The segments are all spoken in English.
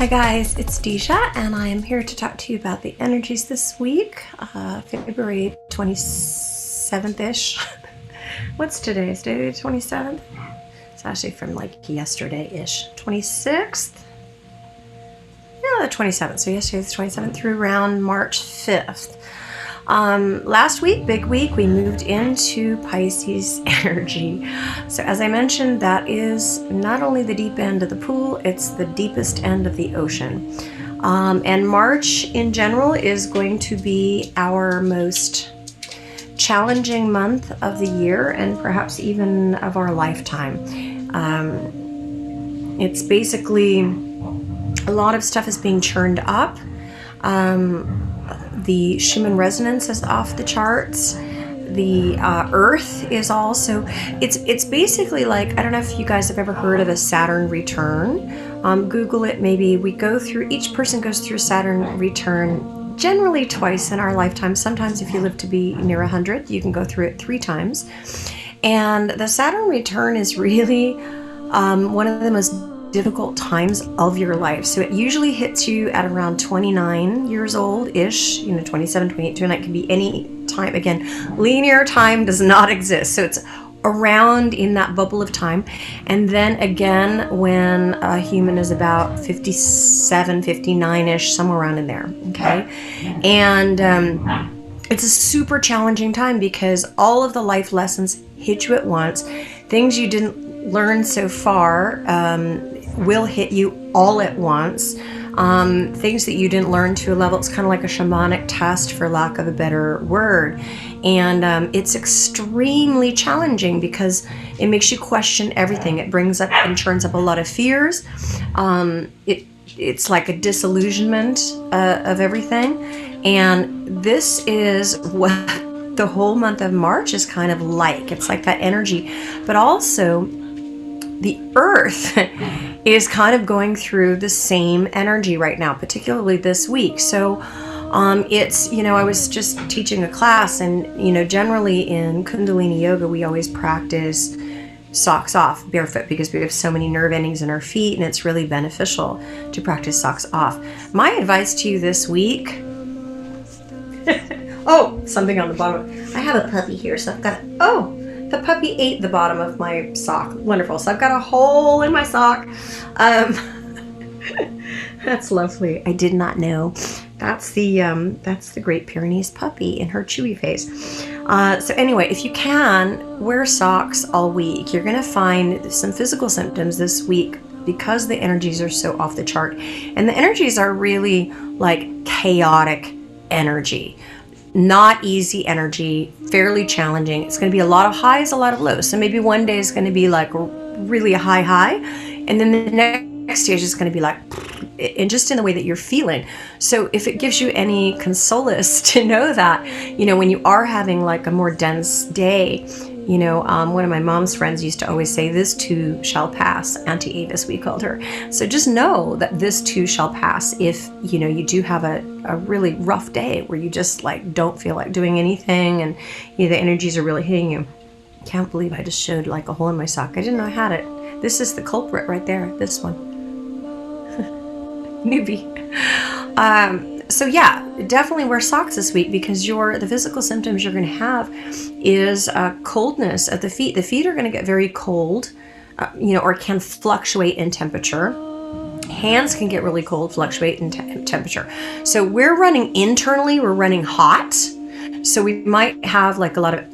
Hi guys, it's Deja, and I am here to talk to you about the energies this week, February 27th-ish. What's today? Is today the 27th? It's actually from like yesterday-ish. 26th? Yeah, the 27th. So yesterday the 27th through around March 5th. Last week, big week, we moved into Pisces energy. So as I mentioned, that is not only the deep end of the pool, it's the deepest end of the ocean. And March in general is going to be our most challenging month of the year and perhaps even of our lifetime. It's basically a lot of stuff is being churned up. The Schumann resonance is off the charts. The Earth is also, it's basically like, I don't know if you guys have ever heard of a Saturn Return. Google it maybe. Each person goes through Saturn Return generally twice in our lifetime. Sometimes if you live to be near 100, you can go through it 3 times. And the Saturn Return is really one of the most difficult times of your life. So it usually hits you at around 29 years old-ish, 27, 28, 29, it can be any time. Again, linear time does not exist. So it's around in that bubble of time. And then again, when a human is about 57, 59-ish, somewhere around in there, okay? And it's a super challenging time because all of the life lessons hit you at once. Things you didn't learn so far will hit you all at once. Things that you didn't learn to a level, it's kind of like a shamanic test, for lack of a better word. And it's extremely challenging because it makes you question everything. It brings up and churns up a lot of fears. It's like a disillusionment of everything. And this is what the whole month of March is kind of like. It's like that energy. But also, the Earth is kind of going through the same energy right now, particularly this week. So it's, I was just teaching a class, and, generally in Kundalini Yoga, we always practice socks off, barefoot, because we have so many nerve endings in our feet, and it's really beneficial to practice socks off. My advice to you this week, oh, something on the bottom. I have a puppy here, so I've got, the puppy ate the bottom of my sock. Wonderful. So I've got a hole in my sock. That's lovely. I did not know. That's the Great Pyrenees puppy in her chewy phase. So anyway, if you can, wear socks all week. You're going to find some physical symptoms this week because the energies are so off the chart. And the energies are really like chaotic energy. Not easy energy, fairly challenging. It's going to be a lot of highs, a lot of lows. So maybe one day is going to be like really a high, and then the next stage is going to be like, and just in the way that you're feeling. So if it gives you any solace to know that, when you are having like a more dense day, one of my mom's friends used to always say, this too shall pass. Auntie Avis, we called her. So just know that this too shall pass if, you do have a really rough day where you just like don't feel like doing anything, and the energies are really hitting you. Can't believe I just showed like a hole in my sock. I didn't know I had it. This is the culprit right there, this one. Newbie. So yeah, definitely wear socks this week because the physical symptoms you're going to have is coldness at the feet. The feet are going to get very cold, or can fluctuate in temperature. Hands can get really cold, fluctuate in temperature. So we're running internally, we're running hot. So we might have like a lot of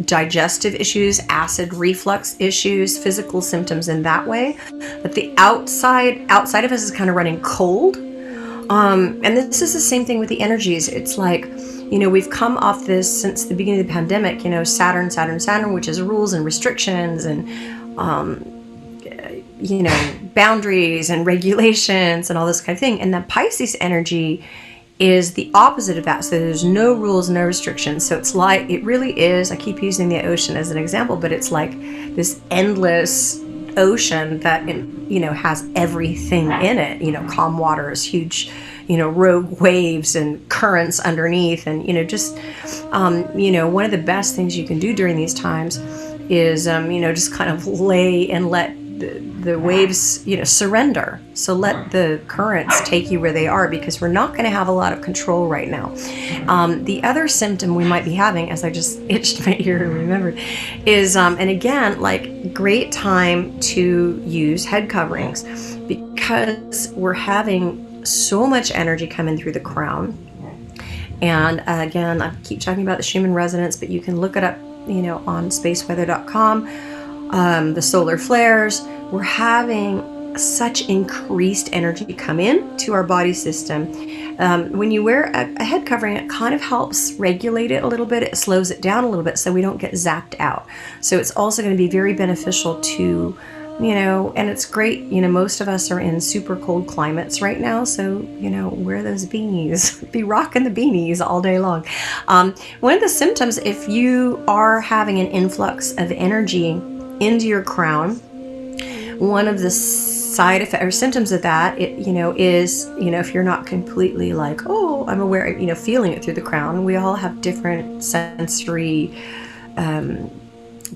digestive issues, acid reflux issues, physical symptoms in that way. But the outside of us is kind of running cold. And this is the same thing with the energies. It's like, we've come off this since the beginning of the pandemic, Saturn, which is rules and restrictions and, boundaries and regulations and all this kind of thing. And the Pisces energy is the opposite of that. So there's no rules, no restrictions. So it's like, it really is, I keep using the ocean as an example, but it's like this endless ocean that, has everything in it, calm waters, huge, rogue waves and currents underneath. And, one of the best things you can do during these times is, just kind of lay and let the waves, surrender. So let the currents take you where they are, because we're not going to have a lot of control right now. The other symptom we might be having, as I just itched my ear and remembered, is, and again, like, great time to use head coverings, because we're having so much energy coming through the crown. And again, I keep talking about the Schumann resonance, but you can look it up, on spaceweather.com. The solar flares, we're having such increased energy come in to our body system. When you wear a head covering, it kind of helps regulate it a little bit. It slows it down a little bit so we don't get zapped out. So it's also going to be very beneficial to, and it's great. Most of us are in super cold climates right now. So, wear those beanies, be rocking the beanies all day long. One of the symptoms, if you are having an influx of energy into your crown, one of the side effects or symptoms of that, is, if you're not completely like, oh, I'm aware, feeling it through the crown. We all have different sensory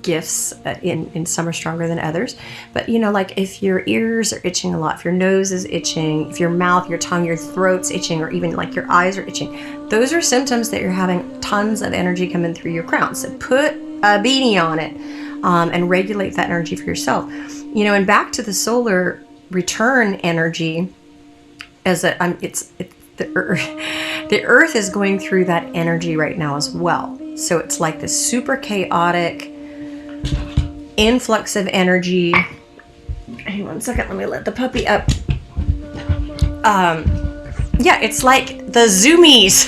gifts. In some are stronger than others, but like if your ears are itching a lot, if your nose is itching, if your mouth, your tongue, your throat's itching, or even like your eyes are itching, those are symptoms that you're having tons of energy coming through your crown. So put a beanie on it, and regulate that energy for yourself. And back to the solar return energy, as the earth. The earth is going through that energy right now as well. So it's like this super chaotic influx of energy. Hang on 1 second, let me let the puppy up. It's like the Zoomies.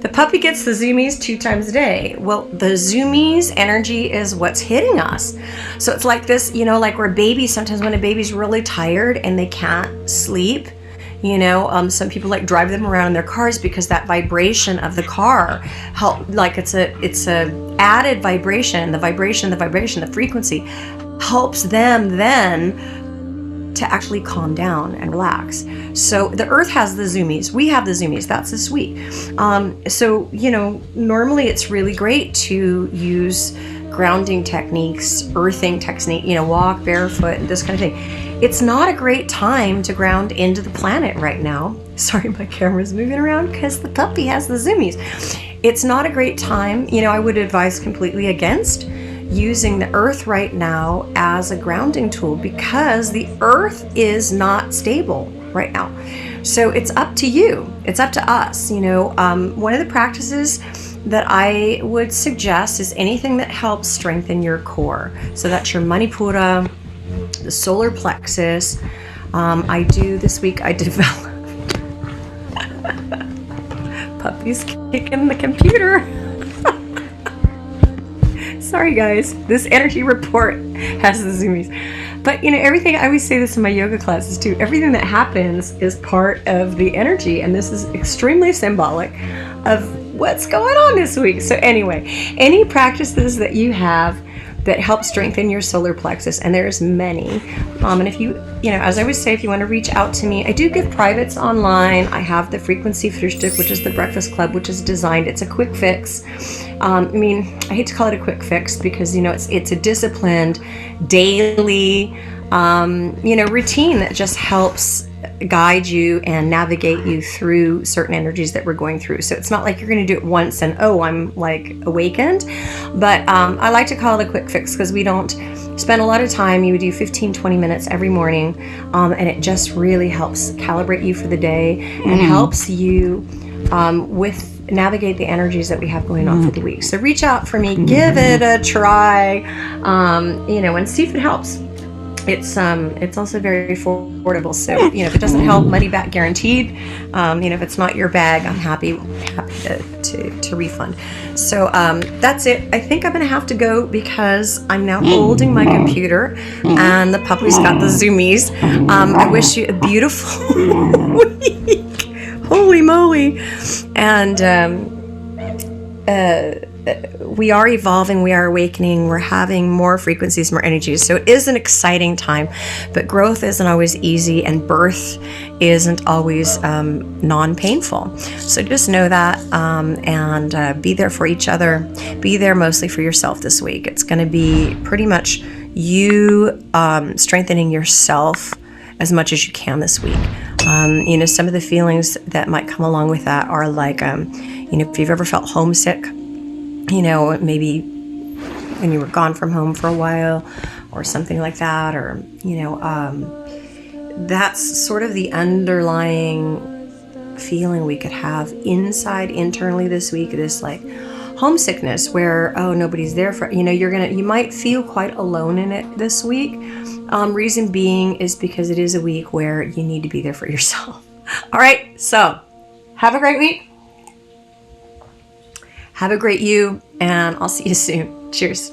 The puppy gets the Zoomies 2 times a day. Well, the Zoomies energy is what's hitting us. So it's like this, like where babies, sometimes when a baby's really tired and they can't sleep, some people like drive them around in their cars, because that vibration of the car it's a added vibration, the frequency helps them then to actually calm down and relax. So the earth has the Zoomies. We have the Zoomies. That's the sweet. So, normally it's really great to use grounding techniques, earthing technique, walk barefoot and this kind of thing. It's not a great time to ground into the planet right now. Sorry, my camera's moving around because the puppy has the Zoomies. It's not a great time. I would advise completely against using the earth right now as a grounding tool, because the earth is not stable right now. So it's up to you. It's up to us. One of the practices that I would suggest is anything that helps strengthen your core. So that's your Manipura, the solar plexus. This week I developed puppies kicking the computer. Sorry guys, this energy report has the Zoomies. But everything, I always say this in my yoga classes too, everything that happens is part of the energy, and this is extremely symbolic of what's going on this week. So anyway, any practices that you have that help strengthen your solar plexus, and there's many. And if you, as I always say, if you want to reach out to me, I do give privates online. I have the Frequency Frühstück, which is the breakfast club, which is designed, it's a quick fix. I hate to call it a quick fix because, it's a disciplined daily, routine that just helps guide you and navigate you through certain energies that we're going through. So it's not like you're going to do it once and, I'm like awakened. But I like to call it a quick fix because we don't spend a lot of time. You would do 15-20 minutes every morning, and it just really helps calibrate you for the day and helps you with navigate the energies that we have going on for the week. So reach out for me, give it a try, and see if it helps. It's also very affordable. So, if it doesn't help, money back guaranteed. If it's not your bag, I'm happy to refund. So that's it. I think I'm going to have to go because I'm now holding my computer and the puppy's got the Zoomies. I wish you a beautiful week. Holy moly. And we are evolving, we are awakening, we're having more frequencies, more energies. So it is an exciting time, but growth isn't always easy, and birth isn't always non-painful. So just know that, and be there for each other. Be there mostly for yourself this week. It's going to be pretty much you strengthening yourself as much as you can this week. Some of the feelings that might come along with that are like, if you've ever felt homesick, maybe when you were gone from home for a while or something like that, or, that's sort of the underlying feeling we could have internally this week, this like homesickness where, oh, nobody's there for, you might feel quite alone in it this week. Reason being is because it is a week where you need to be there for yourself. All right, so have a great week. Have a great you, and I'll see you soon. Cheers.